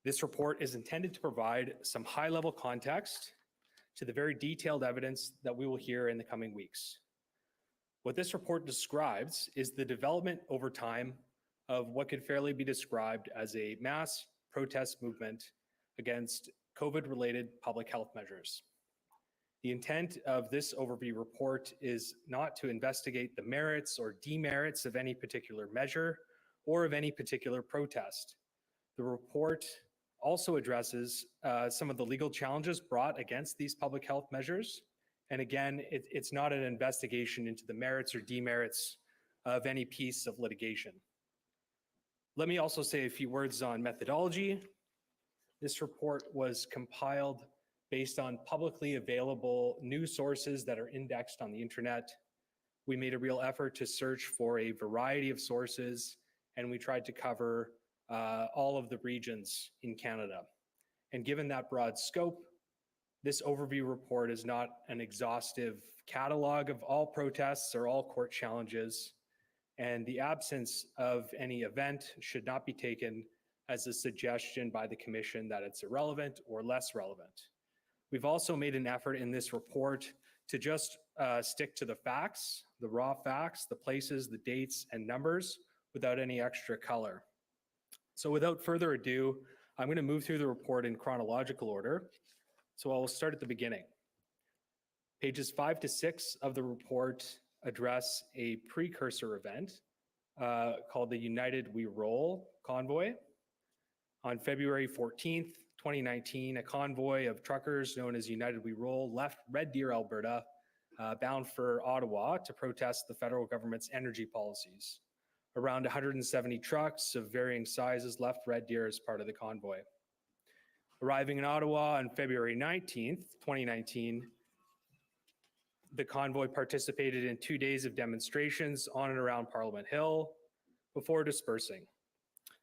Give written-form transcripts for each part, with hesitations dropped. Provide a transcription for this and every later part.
This report is intended to provide some high-level context to the very detailed evidence that we will hear in the coming weeks. What this report describes is the development over time of what could fairly be described as a mass protest movement against COVID-related public health measures. The intent of this overview report is not to investigate the merits or demerits of any particular measure or of any particular protest. The report also addresses some of the legal challenges brought against these public health measures. And again, it's not an investigation into the merits or demerits of any piece of litigation. Let me also say a few words on methodology. This report was compiled based on publicly available news sources that are indexed on the internet. We made a real effort to search for a variety of sources, and we tried to cover all of the regions in Canada. And given that broad scope, this overview report is not an exhaustive catalog of all protests or all court challenges, and the absence of any event should not be taken as a suggestion by the Commission that it's irrelevant or less relevant. We've also made an effort in this report to just stick to the facts, the raw facts, the places, the dates, and numbers without any extra color. So without further ado, I'm going to move through the report in chronological order. So I will start at the beginning. Pages 5 to 6 of the report address a precursor event called the United We Roll convoy. On February 14th, 2019, a convoy of truckers known as United We Roll left Red Deer, Alberta, bound for Ottawa to protest the federal government's energy policies. Around 170 trucks of varying sizes left Red Deer as part of the convoy. Arriving in Ottawa on February 19th, 2019, the convoy participated in 2 days of demonstrations on and around Parliament Hill before dispersing.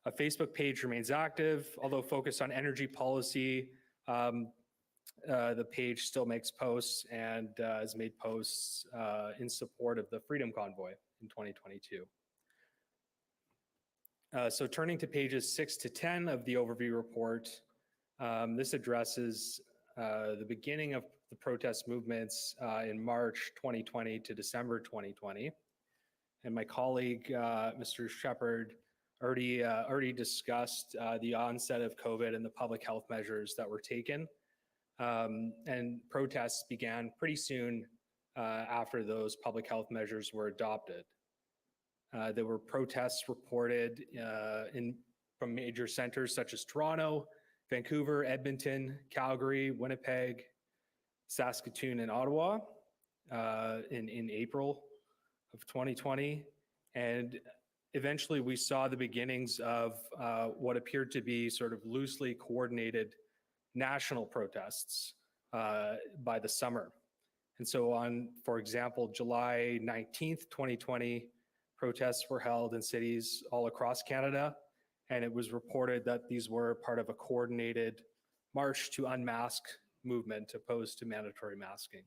A Facebook page remains active, although focused on energy policy. The page still makes posts and has made posts in support of the Freedom Convoy in 2022. So turning to pages 6 to 10 of the overview report, this addresses the beginning of the protest movements in March 2020 to December 2020. And my colleague, Mr. Shepherd, already discussed the onset of COVID and the public health measures that were taken. And protests began pretty soon after those public health measures were adopted. There were protests reported from major centers such as Toronto, Vancouver, Edmonton, Calgary, Winnipeg, Saskatoon, and Ottawa in April of 2020. And eventually we saw the beginnings of what appeared to be sort of loosely coordinated national protests by the summer. And so on, for example, July 19th, 2020, protests were held in cities all across Canada, and it was reported that these were part of a coordinated march to unmask movement opposed to mandatory masking.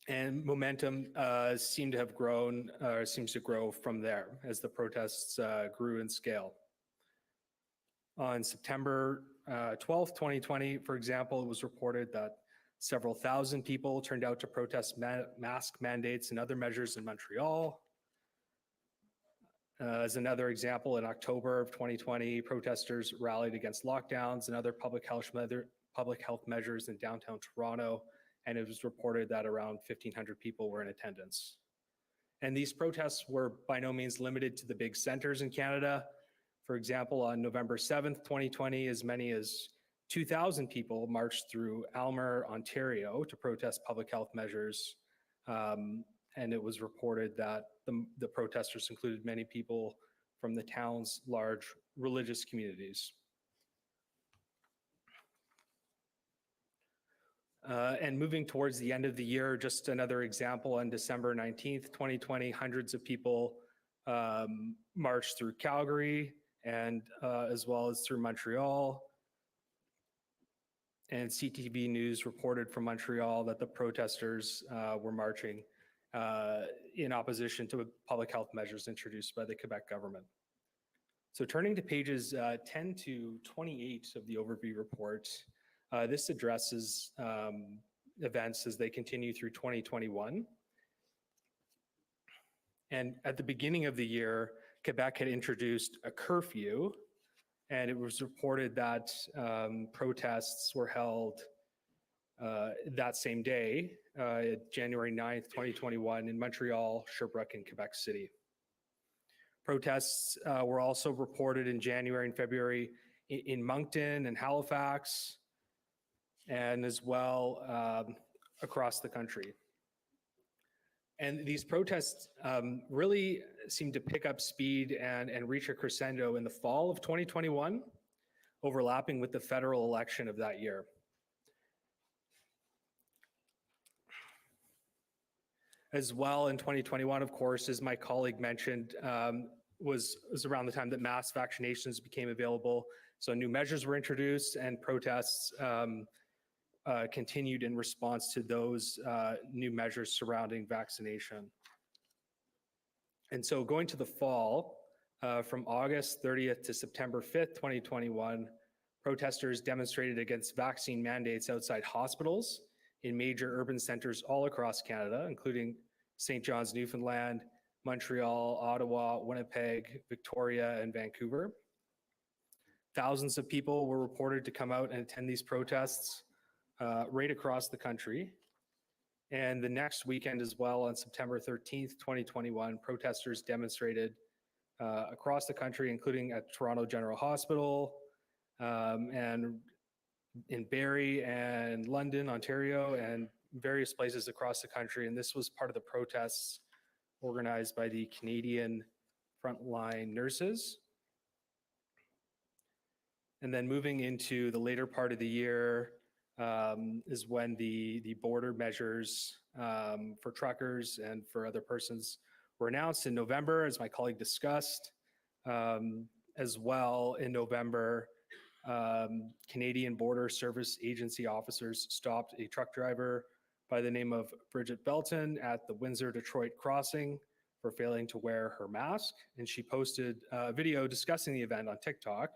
And momentum seemed to have grown, or seems to grow from there as the protests grew in scale. On September 12th, 2020, for example, it was reported that several thousand people turned out to protest mask mandates and other measures in Montreal. As another example, in October of 2020, protesters rallied against lockdowns and other public health measures in downtown Toronto, and it was reported that around 1,500 people were in attendance. And these protests were by no means limited to the big centers in Canada. For example, on November 7th, 2020, as many as 2,000 people marched through Aylmer, Ontario to protest public health measures. And it was reported that the protesters included many people from the town's large religious communities. And moving towards the end of the year, just another example, on December 19th, 2020, hundreds of people marched through Calgary and as well as through Montreal. And CTV News reported from Montreal that the protesters were marching in opposition to public health measures introduced by the Quebec government. So turning to pages 10 to 28 of the overview report, this addresses events as they continue through 2021. And at the beginning of the year, Quebec had introduced a curfew, and it was reported that protests were held that same day, January 9th, 2021, in Montreal, Sherbrooke, and Quebec City. Protests were also reported in January and February in Moncton and Halifax, and as well across the country. And these protests really seemed to pick up speed and reach a crescendo in the fall of 2021, overlapping with the federal election of that year. As well in 2021, of course, as my colleague mentioned, was around the time that mass vaccinations became available. So new measures were introduced and protests continued in response to those new measures surrounding vaccination. And so going to the fall, from August 30th to September 5th, 2021, protesters demonstrated against vaccine mandates outside hospitals in major urban centers all across Canada, including St. John's, Newfoundland, Montreal, Ottawa, Winnipeg, Victoria, and Vancouver. Thousands of people were reported to come out and attend these protests right across the country. And the next weekend as well, on September 13th, 2021, protesters demonstrated across the country, including at Toronto General Hospital, and in Barrie and London, Ontario, and various places across the country. And this was part of the protests organized by the Canadian Frontline Nurses. And then moving into the later part of the year is when the border measures for truckers and for other persons were announced in November, as my colleague discussed. As well, in November, Canadian Border Service Agency officers stopped a truck driver by the name of Bridget Belton at the Windsor-Detroit crossing for failing to wear her mask. And she posted a video discussing the event on TikTok.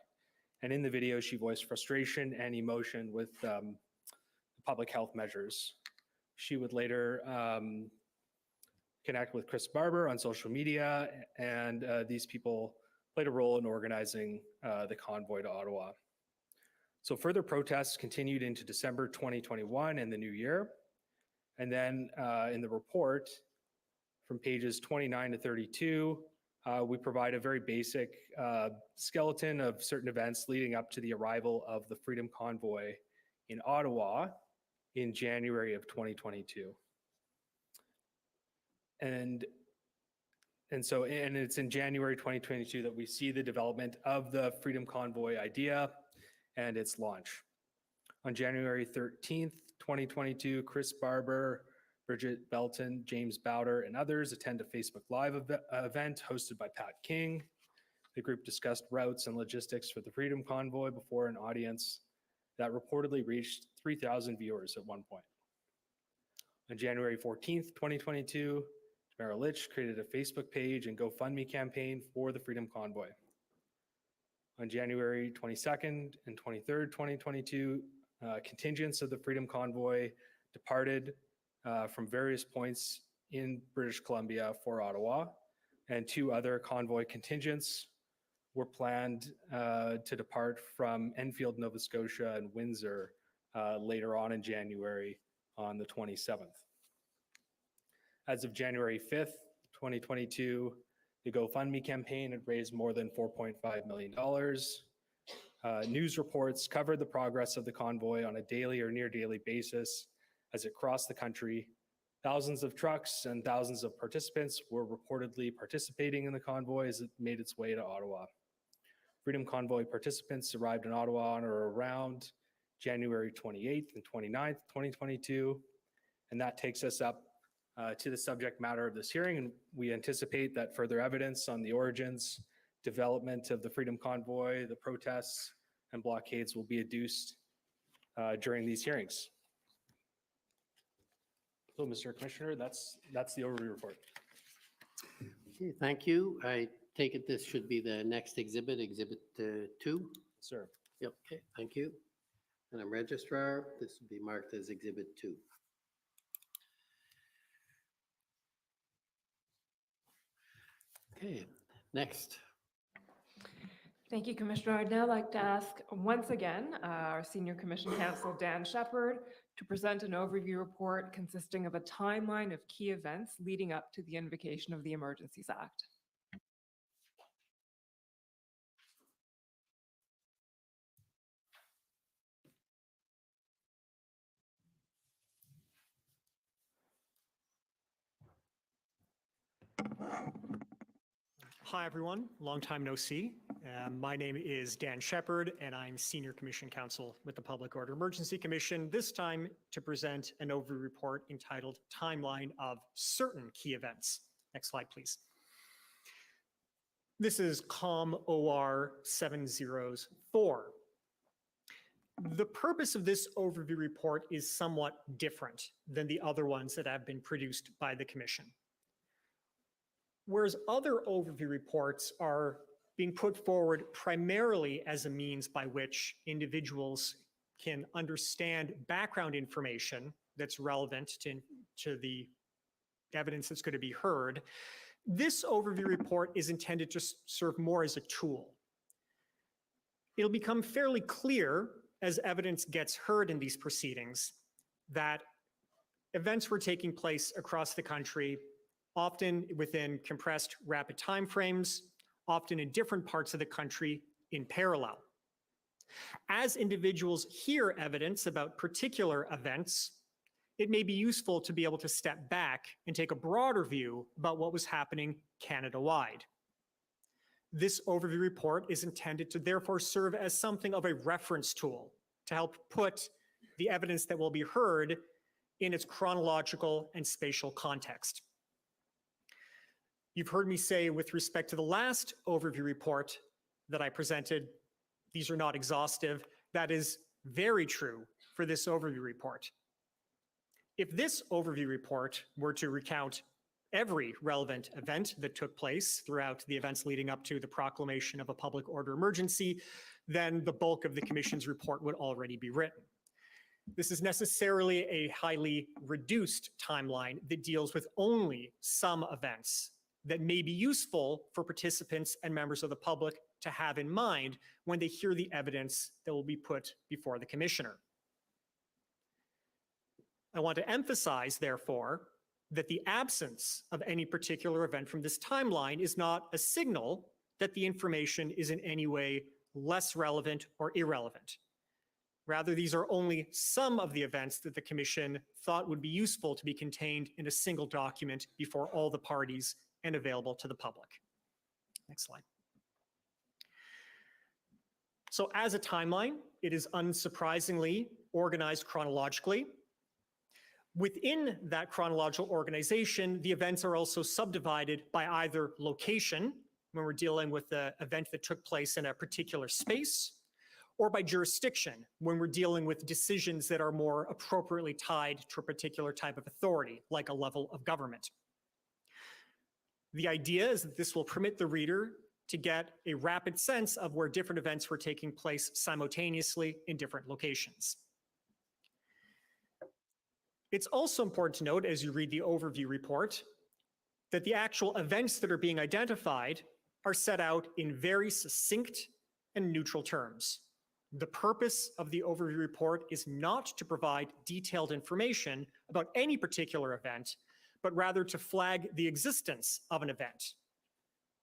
And in the video, she voiced frustration and emotion with public health measures. She would later connect with Chris Barber on social media, and these people played a role in organizing the convoy to Ottawa. So further protests continued into December 2021 and the new year. And then in the report, from pages 29 to 32, we provide a very basic skeleton of certain events leading up to the arrival of the Freedom Convoy in Ottawa in January of 2022. And it's in January 2022 that we see the development of the Freedom Convoy idea and its launch. On January 13th, 2022, Chris Barber, Bridget Belton, James Bowder, and others attend a Facebook Live event hosted by Pat King. The group discussed routes and logistics for the Freedom Convoy before an audience that reportedly reached 3,000 viewers at one point. On January 14th, 2022, Tamara Litch created a Facebook page and GoFundMe campaign for the Freedom Convoy. On January 22nd and 23rd, 2022, contingents of the Freedom Convoy departed from various points in British Columbia for Ottawa, and two other convoy contingents were planned to depart from Enfield, Nova Scotia and Windsor later on in January on the 27th. As of January 5th, 2022, the GoFundMe campaign had raised more than $4.5 million. News reports covered the progress of the convoy on a daily or near daily basis as it crossed the country. Thousands of trucks and thousands of participants were reportedly participating in the convoy as it made its way to Ottawa. Freedom Convoy participants arrived in Ottawa on or around January 28th and 29th, 2022. And that takes us up to the subject matter of this hearing. And we anticipate that further evidence on the origins, development of the Freedom Convoy, the protests, and blockades will be adduced during these hearings. So, Mr. Commissioner, that's the overview report. Okay, thank you. I take it this should be the next exhibit, exhibit 2? Sir. Yep, okay, thank you. And I'm registrar, this would be marked as exhibit 2. Okay, next. Thank you, Commissioner. I'd now like to ask once again our Senior Commission Counsel, Dan Shepherd, to present an overview report consisting of a timeline of key events leading up to the invocation of the Emergencies Act. Hi, everyone. Long time no see. My name is Dan Shepherd, and I'm Senior Commission Counsel with the Public Order Emergency Commission, this time to present an overview report entitled Timeline of Certain Key Events. Next slide, please. This is COM OR 704. The purpose of this overview report is somewhat different than the other ones that have been produced by the Commission. Whereas other overview reports are being put forward primarily as a means by which individuals can understand background information that's relevant to the evidence that's going to be heard, this overview report is intended to serve more as a tool. It'll become fairly clear as evidence gets heard in these proceedings that events were taking place across the country, often within compressed rapid timeframes, often in different parts of the country in parallel. As individuals hear evidence about particular events, it may be useful to be able to step back and take a broader view about what was happening Canada-wide. This overview report is intended to therefore serve as something of a reference tool to help put the evidence that will be heard in its chronological and spatial context. You've heard me say with respect to the last overview report that I presented, these are not exhaustive. That is very true for this overview report. If this overview report were to recount every relevant event that took place throughout the events leading up to the proclamation of a public order emergency, then the bulk of the Commission's report would already be written. This is necessarily a highly reduced timeline that deals with only some events that may be useful for participants and members of the public to have in mind when they hear the evidence that will be put before the Commissioner. I want to emphasize, therefore, that the absence of any particular event from this timeline is not a signal that the information is in any way less relevant or irrelevant. Rather, these are only some of the events that the Commission thought would be useful to be contained in a single document before all the parties and available to the public. Next slide. So as a timeline, it is unsurprisingly organized chronologically. Within that chronological organization, the events are also subdivided by either location, when we're dealing with the event that took place in a particular space, or by jurisdiction, when we're dealing with decisions that are more appropriately tied to a particular type of authority, like a level of government. The idea is that this will permit the reader to get a rapid sense of where different events were taking place simultaneously in different locations. It's also important to note, as you read the overview report, that the actual events that are being identified are set out in very succinct and neutral terms. The purpose of the overview report is not to provide detailed information about any particular event, but rather to flag the existence of an event.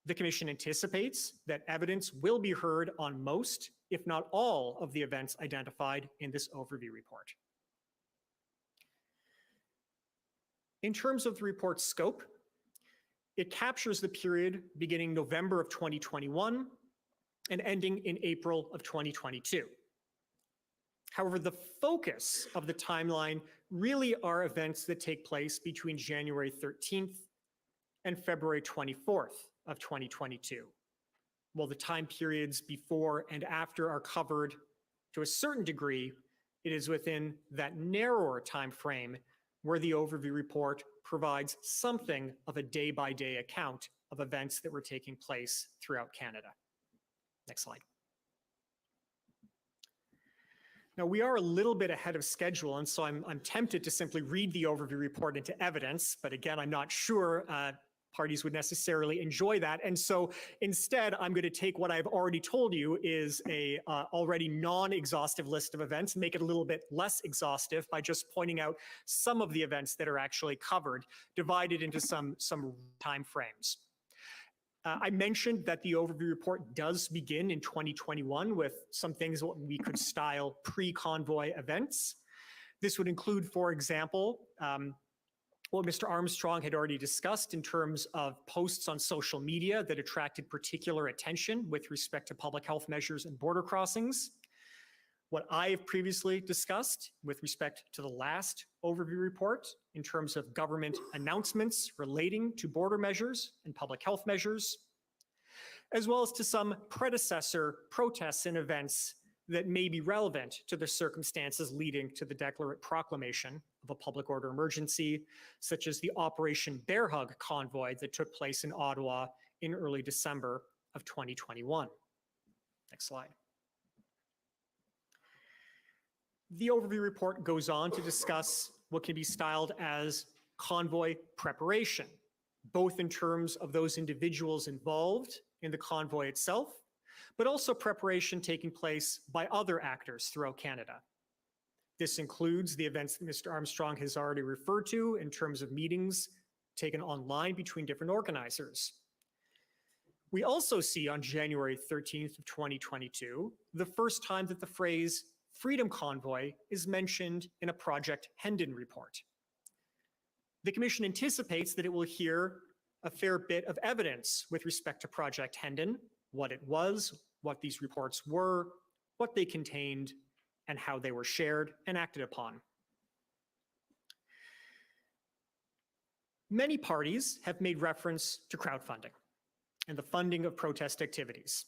The Commission anticipates that evidence will be heard on most, if not all, of the events identified in this overview report. In terms of the report's scope, it captures the period beginning November of 2021 and ending in April of 2022. However, the focus of the timeline really are events that take place between January 13th and February 24th of 2022. While the time periods before and after are covered to a certain degree, it is within that narrower time frame where the overview report provides something of a day-by-day account of events that were taking place throughout Canada. Next slide. Now, we are a little bit ahead of schedule, and so I'm tempted to simply read the overview report into evidence, but again, I'm not sure parties would necessarily enjoy that. And so instead, I'm going to take what I've already told you is a already non-exhaustive list of events and make it a little bit less exhaustive by just pointing out some of the events that are actually covered, divided into some time frames. I mentioned that the overview report does begin in 2021 with some things what we could style pre-convoy events. This would include, for example, what Mr. Armstrong had already discussed in terms of posts on social media that attracted particular attention with respect to public health measures and border crossings. What I have previously discussed with respect to the last overview report in terms of government announcements relating to border measures and public health measures, as well as to some predecessor protests and events that may be relevant to the circumstances leading to the proclamation of a public order emergency, such as the Operation Bear Hug convoy that took place in Ottawa in early December of 2021. Next slide. The overview report goes on to discuss what can be styled as convoy preparation, both in terms of those individuals involved in the convoy itself, but also preparation taking place by other actors throughout Canada. This includes the events that Mr. Armstrong has already referred to in terms of meetings taken online between different organizers. We also see on January 13th of 2022, the first time that the phrase Freedom Convoy is mentioned in a Project Hendon report. The Commission anticipates that it will hear a fair bit of evidence with respect to Project Hendon, what it was, what these reports were, what they contained, and how they were shared and acted upon. Many parties have made reference to crowdfunding and the funding of protest activities.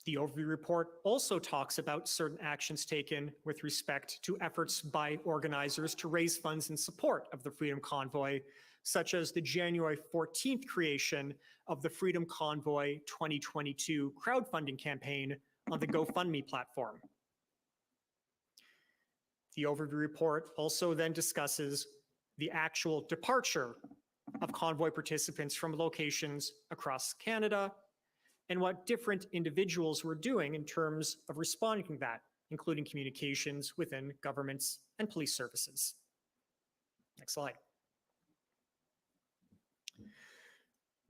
The overview report also talks about certain actions taken with respect to efforts by organizers to raise funds in support of the Freedom Convoy, such as the January 14th creation of the Freedom Convoy 2022 crowdfunding campaign on the GoFundMe platform. The overview report also then discusses the actual departure of convoy participants from locations across Canada and what different individuals were doing in terms of responding to that, including communications within governments and police services. Next slide.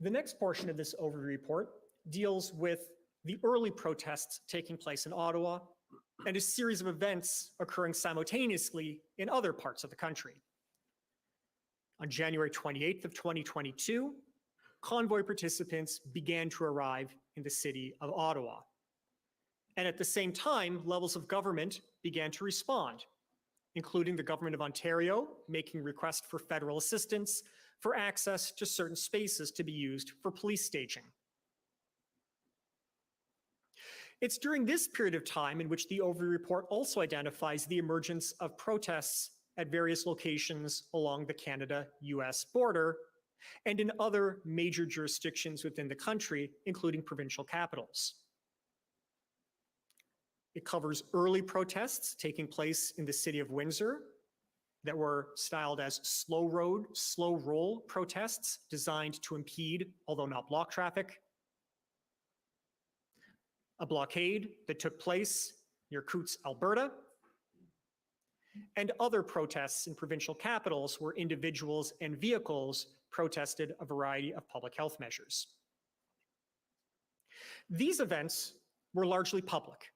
The next portion of this overview report deals with the early protests taking place in Ottawa and a series of events occurring simultaneously in other parts of the country. On January 28th of 2022, convoy participants began to arrive in the city of Ottawa. And at the same time, levels of government began to respond, including the Government of Ontario making requests for federal assistance for access to certain spaces to be used for police staging. It's during this period of time in which the overview report also identifies the emergence of protests at various locations along the Canada-US border and in other major jurisdictions within the country, including provincial capitals. It covers early protests taking place in the city of Windsor that were styled as slow road, slow roll protests designed to impede, although not block traffic. A blockade that took place near Coutts, Alberta, and other protests in provincial capitals where individuals and vehicles protested a variety of public health measures. These events were largely public.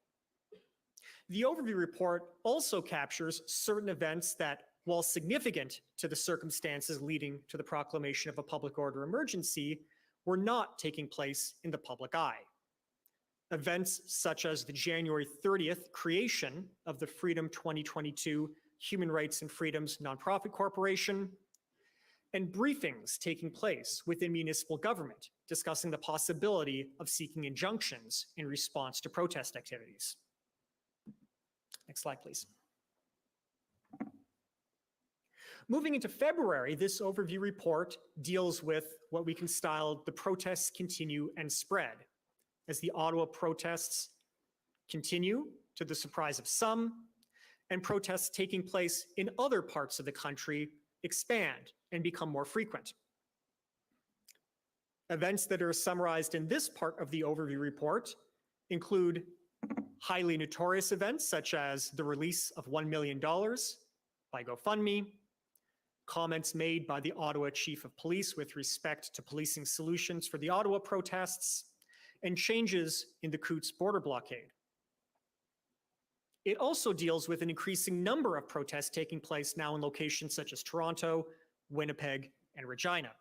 The overview report also captures certain events that, while significant to the circumstances leading to the proclamation of a public order emergency, were not taking place in the public eye. Events such as the January 30th creation of the Freedom 2022 Human Rights and Freedoms Nonprofit Corporation, and briefings taking place within municipal government discussing the possibility of seeking injunctions in response to protest activities. Next slide, please. Moving into February, this overview report deals with what we can style the protests continue and spread. As the Ottawa protests continue, to the surprise of some, and protests taking place in other parts of the country expand and become more frequent. Events that are summarized in this part of the overview report include highly notorious events such as the release of $1 million by GoFundMe, comments made by the Ottawa Chief of Police with respect to policing solutions for the Ottawa protests, and changes in the Coutts border blockade. It also deals with an increasing number of protests taking place now in locations such as Toronto, Winnipeg, and Regina.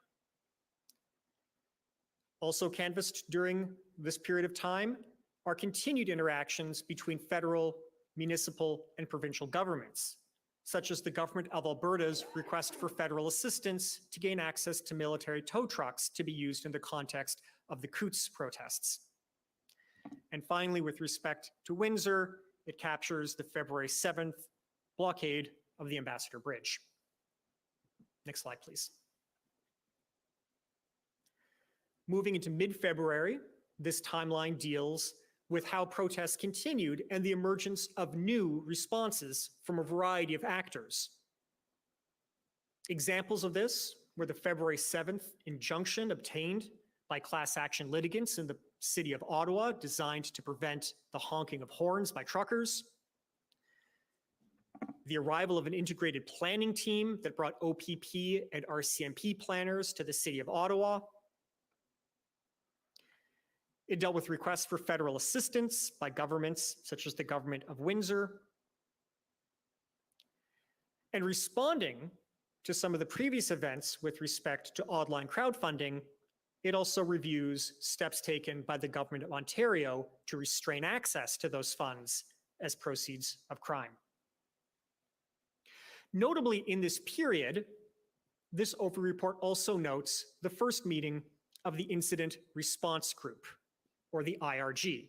Also canvassed during this period of time are continued interactions between federal, municipal, and provincial governments, such as the Government of Alberta's request for federal assistance to gain access to military tow trucks to be used in the context of the Coutts protests. And finally, with respect to Windsor, it captures the February 7th blockade of the Ambassador Bridge. Next slide, please. Moving into mid-February, this timeline deals with how protests continued and the emergence of new responses from a variety of actors. Examples of this were the February 7th injunction obtained by class action litigants in the City of Ottawa designed to prevent the honking of horns by truckers, the arrival of an integrated planning team that brought OPP and RCMP planners to the City of Ottawa. It dealt with requests for federal assistance by governments such as the Government of Windsor. And responding to some of the previous events with respect to online crowdfunding, it also reviews steps taken by the Government of Ontario to restrain access to those funds as proceeds of crime. Notably in this period, this overview report also notes the first meeting of the Incident Response Group, or the IRG.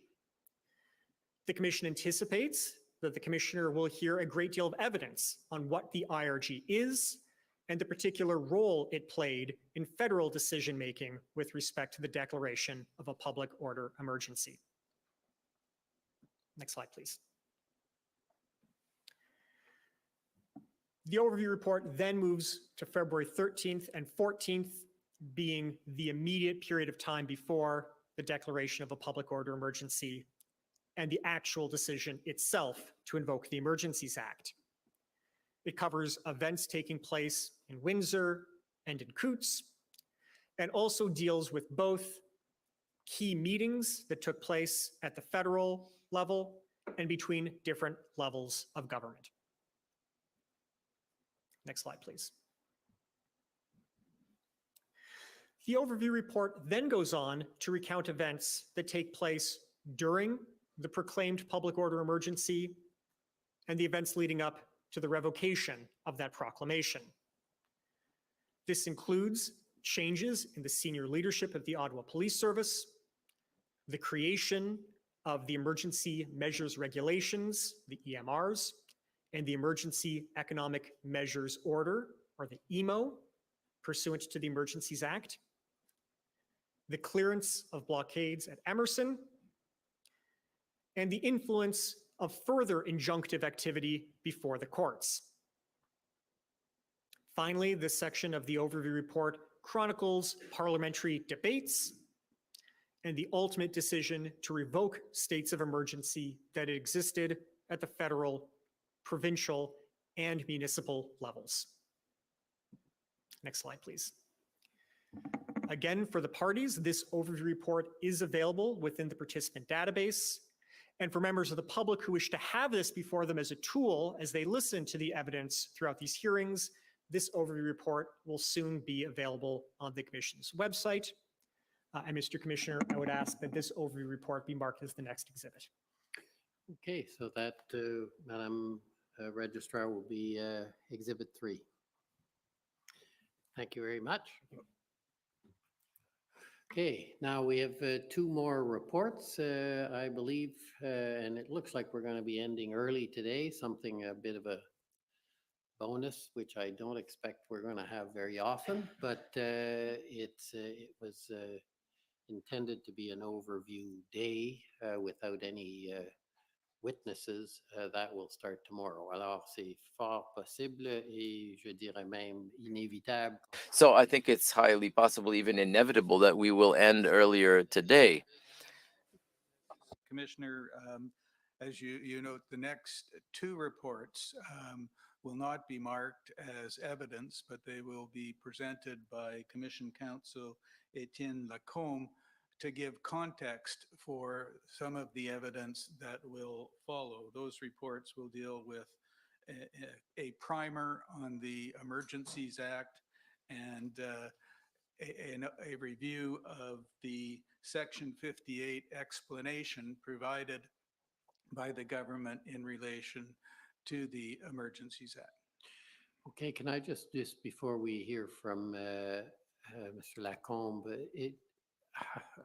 The Commission anticipates that the Commissioner will hear a great deal of evidence on what the IRG is and the particular role it played in federal decision-making with respect to the declaration of a public order emergency. Next slide, please. The overview report then moves to February 13th and 14th, being the immediate period of time before the declaration of a public order emergency and the actual decision itself to invoke the Emergencies Act. It covers events taking place in Windsor and in Coutts, and also deals with both key meetings that took place at the federal level and between different levels of government. Next slide, please. The overview report then goes on to recount events that take place during the proclaimed public order emergency and the events leading up to the revocation of that proclamation. This includes changes in the senior leadership of the Ottawa Police Service, the creation of the Emergency Measures Regulations, the EMRs, and the Emergency Economic Measures Order, or the EMO, pursuant to the Emergencies Act, the clearance of blockades at Emerson, and the influence of further injunctive activity before the courts. Finally, this section of the overview report chronicles parliamentary debates and the ultimate decision to revoke states of emergency that existed at the federal, provincial, and municipal levels. Next slide, please. Again, for the parties, this overview report is available within the participant database. And for members of the public who wish to have this before them as a tool as they listen to the evidence throughout these hearings, this overview report will soon be available on the Commission's website. And Mr. Commissioner, I would ask that this overview report be marked as the next exhibit. Okay, so that, Madam Registrar, will be Exhibit 3. Thank you very much. Okay, now we have 2 more reports, I believe, and it looks like we're going to be ending early today, something a bit of a bonus, which I don't expect we're going to have very often, but it was intended to be an overview day without any witnesses. That will start tomorrow. Alors, c'est fort possible et je dirais même inévitable. So I think it's highly possible, even inevitable, that we will end earlier today. Commissioner, as you note, the next two reports will not be marked as evidence, but they will be presented by Commission Counsel Etienne Lacombe to give context for some of the evidence that will follow. Those reports will deal with a primer on the Emergencies Act and a review of the Section 58 explanation provided by the government in relation to the Emergencies Act. Okay, can I just before we hear from Mr. Lacombe,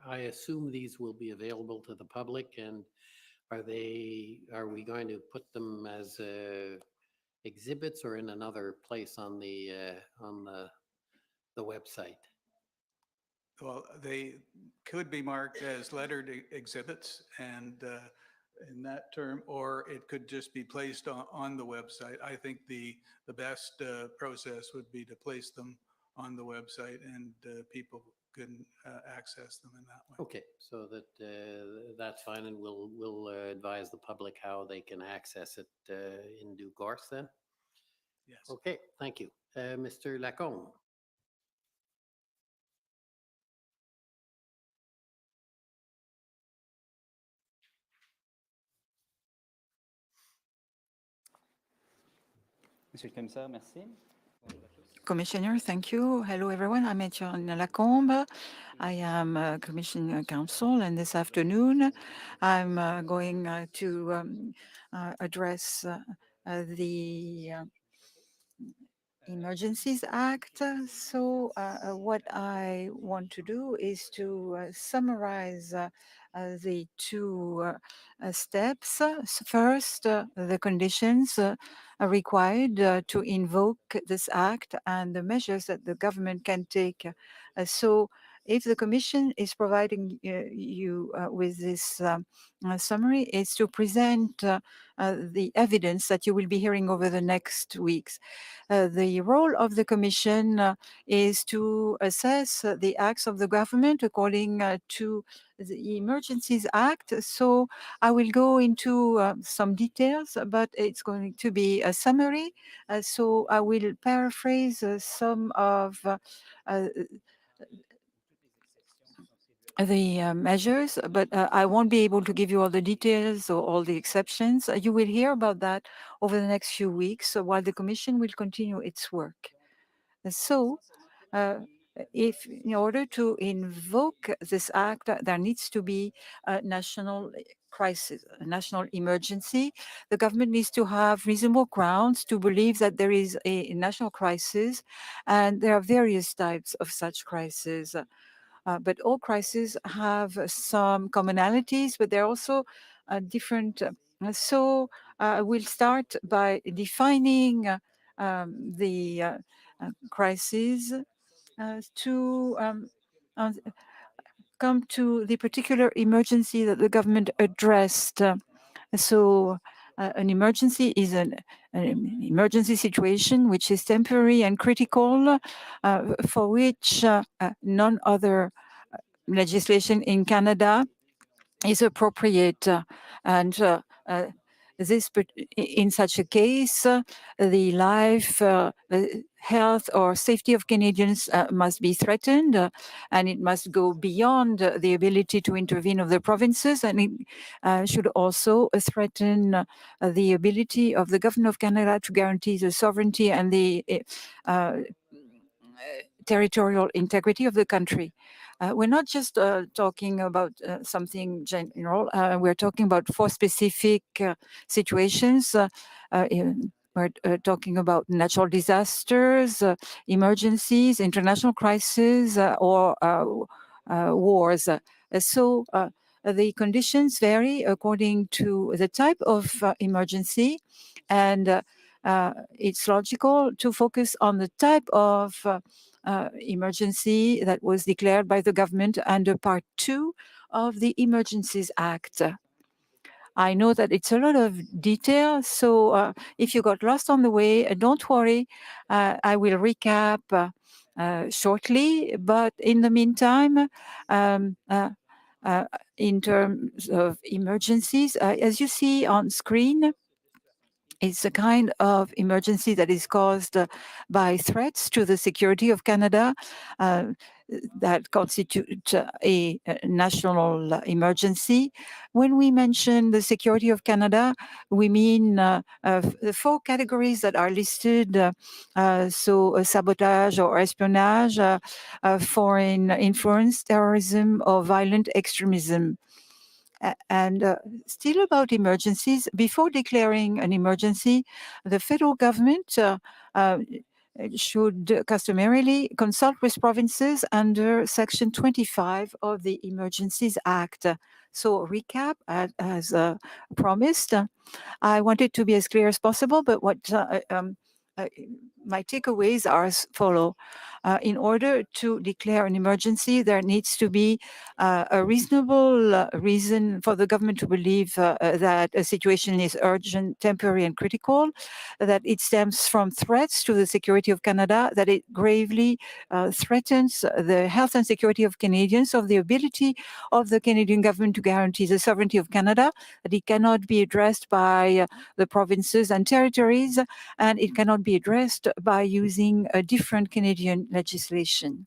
I assume these will be available to the public, and are we going to put them as exhibits or in another place on the website? Well, they could be marked as lettered exhibits and in that term, or it could just be placed on the website. I think the best process would be to place them on the website and people can access them in that way. Okay, so that's fine, and we'll advise the public how they can access it in due course then? Yes. Okay, thank you. Mr. Lacombe? Monsieur le Commissaire, merci. Commissioner, thank you. Hello, everyone. I'm Etienne Lacombe. I am Commission Counsel, and this afternoon I'm going to address the Emergencies Act. So what I want to do is to summarize the two steps. First, the conditions are required to invoke this act and the measures that the government can take. So if the Commission is providing you with this summary, it's to present the evidence that you will be hearing over the next weeks. The role of the Commission is to assess the acts of the government according to the Emergencies Act. So I will go into some details, but it's going to be a summary. So I will paraphrase some of the measures, but I won't be able to give you all the details or all the exceptions. You will hear about that over the next few weeks while the Commission will continue its work. So, if in order to invoke this act, there needs to be a national crisis, a national emergency. The government needs to have reasonable grounds to believe that there is a national crisis, and there are various types of such crises. But all crises have some commonalities, but they're also different. So we'll start by defining the crisis to come to the particular emergency that the government addressed. So an emergency is an emergency situation which is temporary and critical, for which none other legislation in Canada is appropriate. And in such a case, the life, health, or safety of Canadians must be threatened, and it must go beyond the ability to intervene of the provinces, and it should also threaten the ability of the Government of Canada to guarantee the sovereignty and the territorial integrity of the country. We're not just talking about something general. We're talking about 4 specific situations. We're talking about natural disasters, emergencies, international crises, or wars. So the conditions vary according to the type of emergency, and it's logical to focus on the type of emergency that was declared by the government under Part 2 of the Emergencies Act. I know that it's a lot of detail, so if you got lost on the way, don't worry. I will recap shortly, but in the meantime, in terms of emergencies, as you see on screen, it's a kind of emergency that is caused by threats to the security of Canada that constitute a national emergency. When we mention the security of Canada, we mean the 4 categories that are listed. So sabotage or espionage, foreign influence, terrorism, or violent extremism. And still about emergencies, before declaring an emergency, the federal government should customarily consult with provinces under Section 25 of the Emergencies Act. So recap, as promised, I want it to be as clear as possible, but what my takeaways are as follow. In order to declare an emergency, there needs to be a reasonable reason for the government to believe that a situation is urgent, temporary, and critical, that it stems from threats to the security of Canada, that it gravely threatens the health and security of Canadians, of the ability of the Canadian government to guarantee the sovereignty of Canada, that it cannot be addressed by the provinces and territories, and it cannot be addressed by using a different Canadian legislation.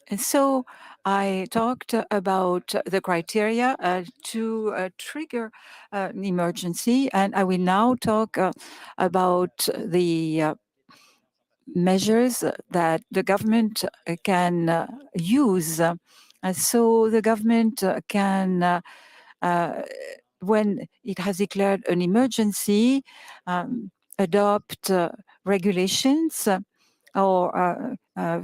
And so I talked about the criteria to trigger an emergency, and I will now talk about the measures that the government can use. So the government can when it has declared an emergency, adopt regulations or,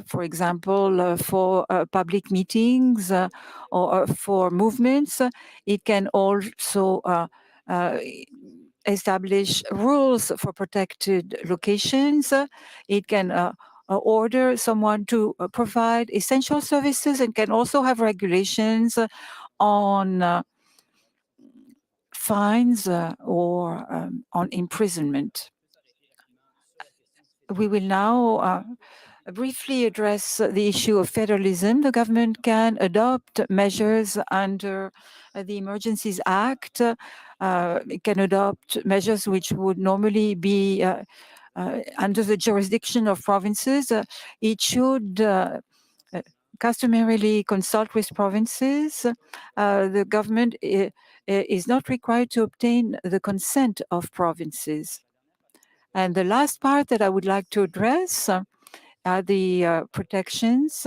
for example, for public meetings or for movements. It can also establish rules for protected locations. It can order someone to provide essential services and can also have regulations on fines or on imprisonment. We will now briefly address the issue of federalism. The government can adopt measures under the Emergencies Act. It can adopt measures which would normally be under the jurisdiction of provinces. It should customarily consult with provinces. The government is not required to obtain the consent of provinces. And the last part that I would like to address are the protections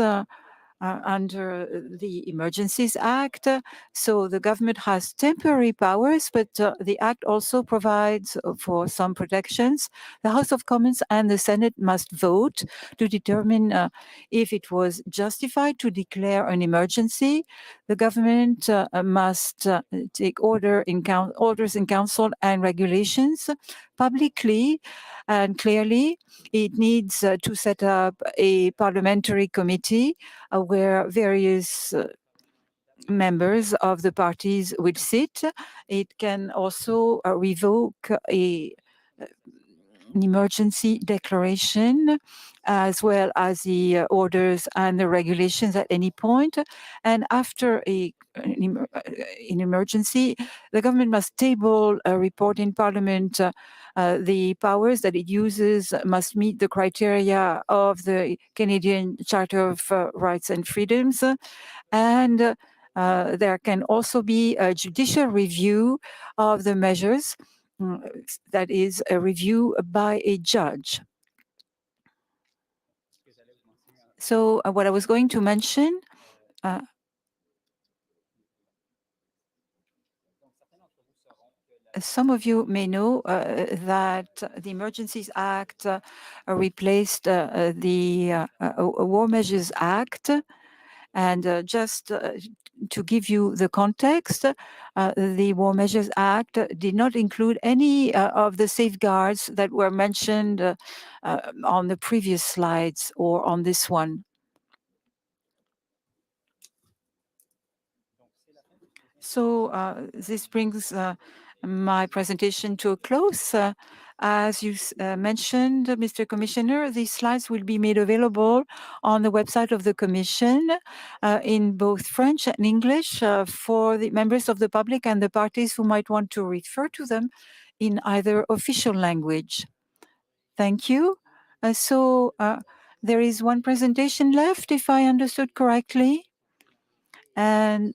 under the Emergencies Act. So the government has temporary powers, but the Act also provides for some protections. The House of Commons and the Senate must vote to determine if it was justified to declare an emergency. The government must take orders in council and regulations publicly and clearly. It needs to set up a parliamentary committee where various members of the parties will sit. It can also revoke an emergency declaration, as well as the orders and the regulations at any point. And after an emergency, the government must table a report in Parliament. The powers that it uses must meet the criteria of the Canadian Charter of Rights and Freedoms. And there can also be a judicial review of the measures, that is a review by a judge. So what I was going to mention, some of you may know that the Emergencies Act replaced the War Measures Act, And just to give you the context, the War Measures Act did not include any of the safeguards that were mentioned on the previous slides or on this one. So this brings my presentation to a close. As you mentioned, Mr. Commissioner, these slides will be made available on the website of the Commission in both French and English for the members of the public and the parties who might want to refer to them in either official language. Thank you. So there is one presentation left, if I understood correctly. And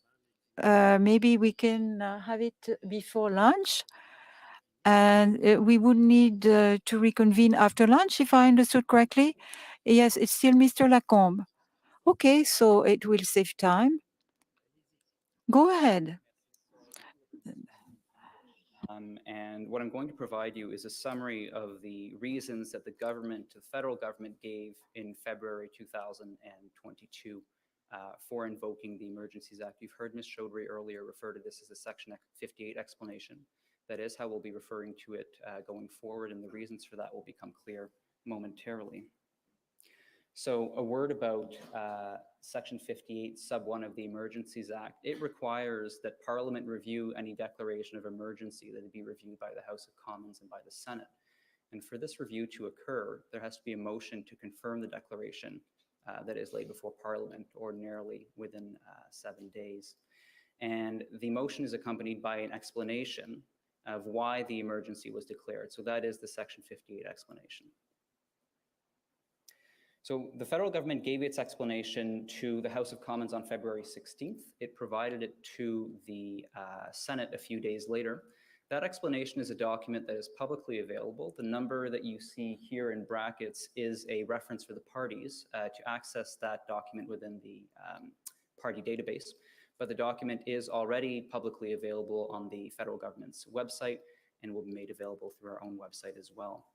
maybe we can have it before lunch. And we would need to reconvene after lunch, if I understood correctly. Yes, it's still Mr. Lacombe. Okay, so it will save time. Go ahead. And what I'm going to provide you is a summary of the reasons that the federal government gave in February 2022 for invoking the Emergencies Act. You've heard Ms. Chaudry earlier refer to this as a Section 58 explanation. That is how we'll be referring to it going forward, and the reasons for that will become clear momentarily. So a word about Section 58, Sub 1 of the Emergencies Act. It requires that Parliament review any declaration of emergency, that it be reviewed by the House of Commons and by the Senate. And for this review to occur, there has to be a motion to confirm the declaration that is laid before Parliament, ordinarily within 7 days. And the motion is accompanied by an explanation of why the emergency was declared. So that is the Section 58 explanation. So the federal government gave its explanation to the House of Commons on February 16th. It provided it to the Senate a few days later. That explanation is a document that is publicly available. The number that you see here in brackets is a reference for the parties to access that document within the party database. But the document is already publicly available on the federal government's website and will be made available through our own website as well.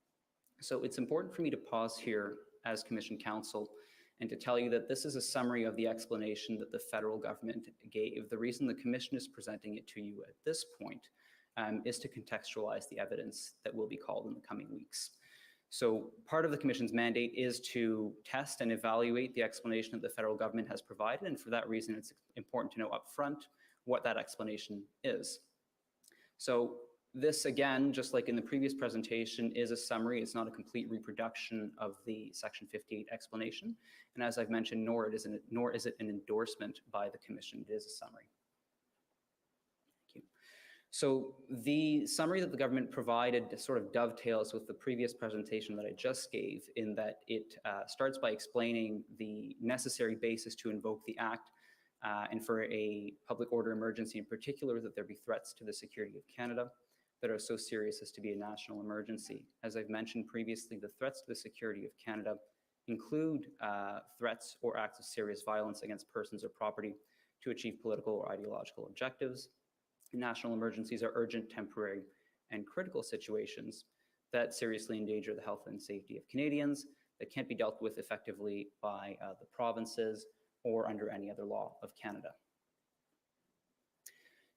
So it's important for me to pause here as Commission Counsel and to tell you that this is a summary of the explanation that the federal government gave. The reason the Commission is presenting it to you at this point is to contextualize the evidence that will be called in the coming weeks. So part of the Commission's mandate is to test and evaluate the explanation that the federal government has provided, and for that reason, it's important to know upfront what that explanation is. So this, again, just like in the previous presentation, is a summary. It's not a complete reproduction of the Section 58 explanation. And as I've mentioned, nor is it an endorsement by the Commission. It is a summary. Thank you. So the summary that the government provided sort of dovetails with the previous presentation that I just gave, in that it starts by explaining the necessary basis to invoke the Act, and for a public order emergency in particular, that there be threats to the security of Canada that are so serious as to be a national emergency. As I've mentioned previously, the threats to the security of Canada include threats or acts of serious violence against persons or property to achieve political or ideological objectives. National emergencies are urgent, temporary, and critical situations that seriously endanger the health and safety of Canadians, that can't be dealt with effectively by the provinces or under any other law of Canada.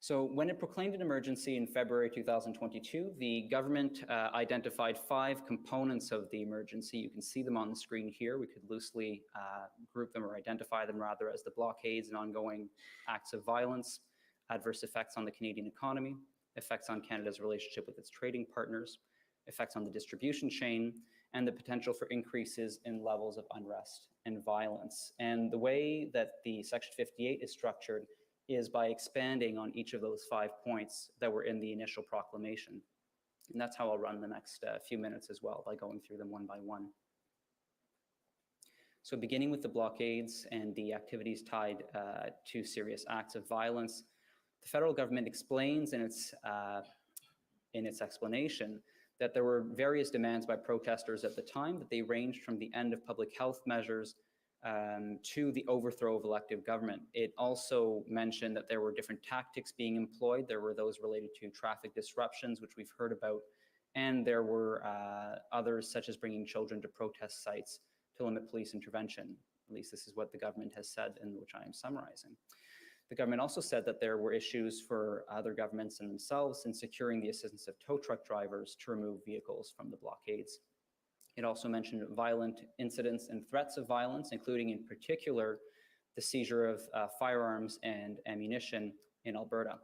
So when it proclaimed an emergency in February 2022, the government identified 5 components of the emergency. You can see them on the screen here. We could loosely group them, or identify them rather, as the blockades and ongoing acts of violence, adverse effects on the Canadian economy, effects on Canada's relationship with its trading partners, effects on the distribution chain, and the potential for increases in levels of unrest and violence. And the way that the Section 58 is structured is by expanding on each of those 5 points that were in the initial proclamation. And that's how I'll run the next few minutes as well, by going through them one by one. So beginning with the blockades and the activities tied to serious acts of violence, the federal government explains in its explanation that there were various demands by protesters at the time, that they ranged from the end of public health measures to the overthrow of elective government. It also mentioned that there were different tactics being employed. There were those related to traffic disruptions, which we've heard about, and there were others, such as bringing children to protest sites to limit police intervention. At least this is what the government has said, and which I am summarizing. The government also said that there were issues for other governments and themselves in securing the assistance of tow truck drivers to remove vehicles from the blockades. It also mentioned violent incidents and threats of violence, including in particular the seizure of firearms and ammunition in Alberta.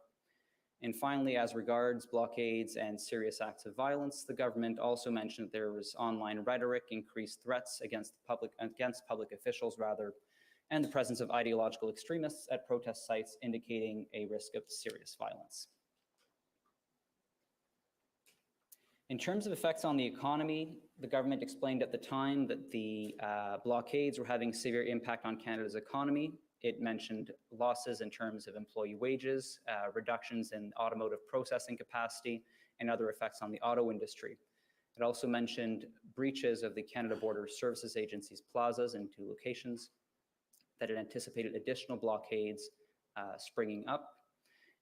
And finally, as regards blockades and serious acts of violence, the government also mentioned that there was online rhetoric, increased threats against public officials rather, and the presence of ideological extremists at protest sites, indicating a risk of serious violence. In terms of effects on the economy, the government explained at the time that the blockades were having severe impact on Canada's economy. It mentioned losses in terms of employee wages, reductions in automotive processing capacity, and other effects on the auto industry. It also mentioned breaches of the Canada Border Services Agency's plazas in 2 locations, that it anticipated additional blockades springing up,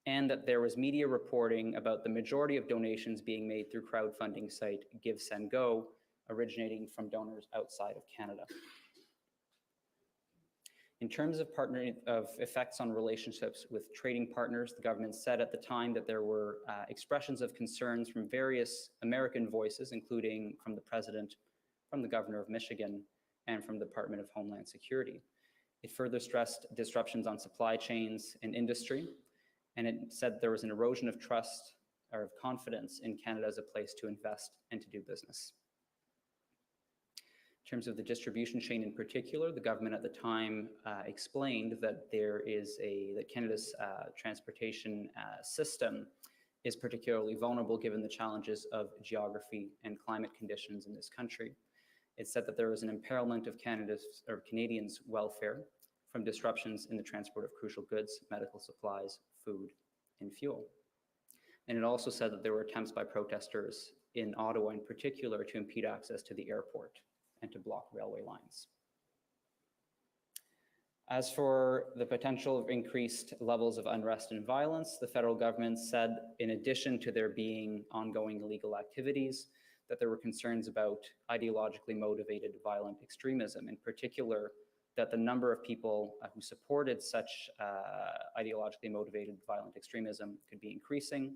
and that there was media reporting about the majority of donations being made through crowdfunding site Give, Send, Go, originating from donors outside of Canada. In terms of effects on relationships with trading partners, the government said at the time that there were expressions of concerns from various American voices, including from the President, from the Governor of Michigan, and from the Department of Homeland Security. It further stressed disruptions on supply chains and industry, and it said there was an erosion of trust or of confidence in Canada as a place to invest and to do business. In terms of the distribution chain in particular, the government at the time explained that that Canada's transportation system is particularly vulnerable given the challenges of geography and climate conditions in this country. It said that there was an imperilment of Canadians' welfare from disruptions in the transport of crucial goods, medical supplies, food, and fuel. And it also said that there were attempts by protesters in Ottawa in particular to impede access to the airport and to block railway lines. As for the potential of increased levels of unrest and violence, the federal government said, in addition to there being ongoing illegal activities, that there were concerns about ideologically motivated violent extremism, in particular, that the number of people who supported such ideologically motivated violent extremism could be increasing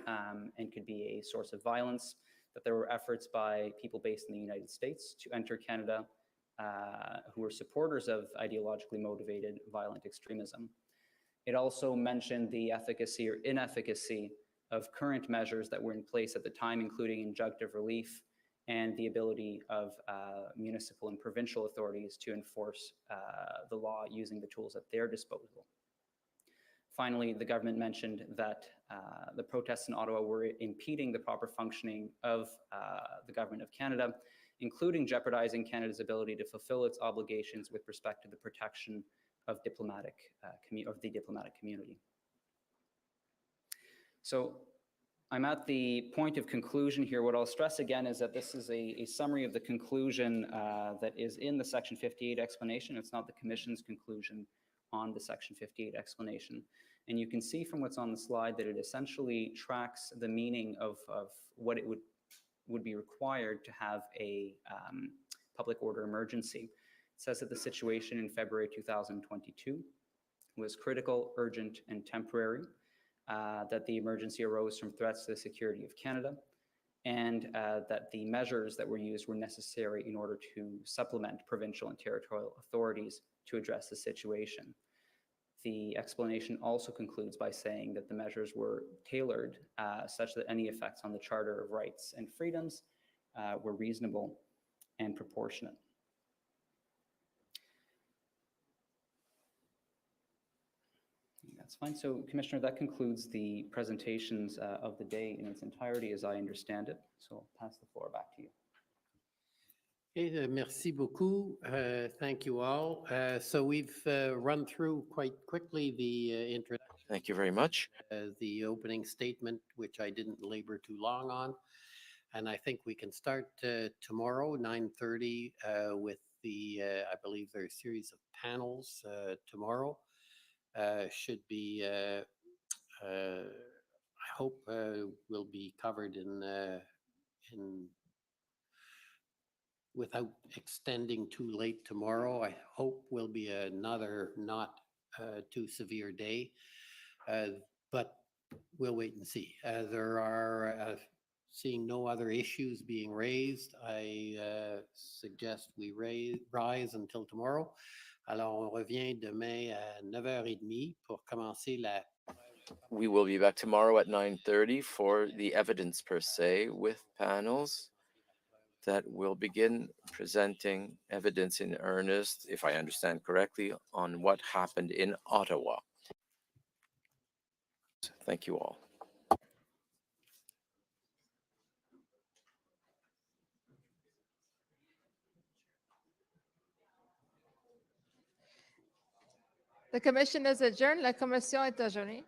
and could be a source of violence, that there were efforts by people based in the United States to enter Canada who were supporters of ideologically motivated violent extremism. It also mentioned the efficacy or inefficacy of current measures that were in place at the time, including injunctive relief and the ability of municipal and provincial authorities to enforce the law using the tools at their disposal. Finally, the government mentioned that the protests in Ottawa were impeding the proper functioning of the Government of Canada, including jeopardizing Canada's ability to fulfill its obligations with respect to the protection of the diplomatic community. So I'm at the point of conclusion here. What I'll stress again is that this is a summary of the conclusion that is in the Section 58 explanation. It's not the Commission's conclusion on the Section 58 explanation. And you can see from what's on the slide that it essentially tracks the meaning of what it would be required to have a public order emergency. It says that the situation in February 2022 was critical, urgent, and temporary. That the emergency arose from threats to the security of Canada, and that the measures that were used were necessary in order to supplement provincial and territorial authorities to address the situation. The explanation also concludes by saying that the measures were tailored such that any effects on the Charter of Rights and Freedoms were reasonable and proportionate. That's fine. So, Commissioner, that concludes the presentations of the day in its entirety, as I understand it. So I'll pass the floor back to you. Okay, merci beaucoup. Thank you all. So we've run through quite quickly the introduction. Thank you very much. The opening statement, which I didn't labor too long on. And I think we can start tomorrow, 9:30, with the, I believe there's a series of panels tomorrow. Should be, I hope, will be covered in without extending too late tomorrow, I hope will be another not too severe day. But we'll wait and see. There are, seeing no other issues being raised, I suggest we rise until tomorrow. Alors, on revient demain à 9h30 pour commencer la. We will be back tomorrow at 9:30 for the evidence per se with panels that will begin presenting evidence in earnest, if I understand correctly, on what happened in Ottawa. Thank you all. The commission is adjourned. La commission est adjournée.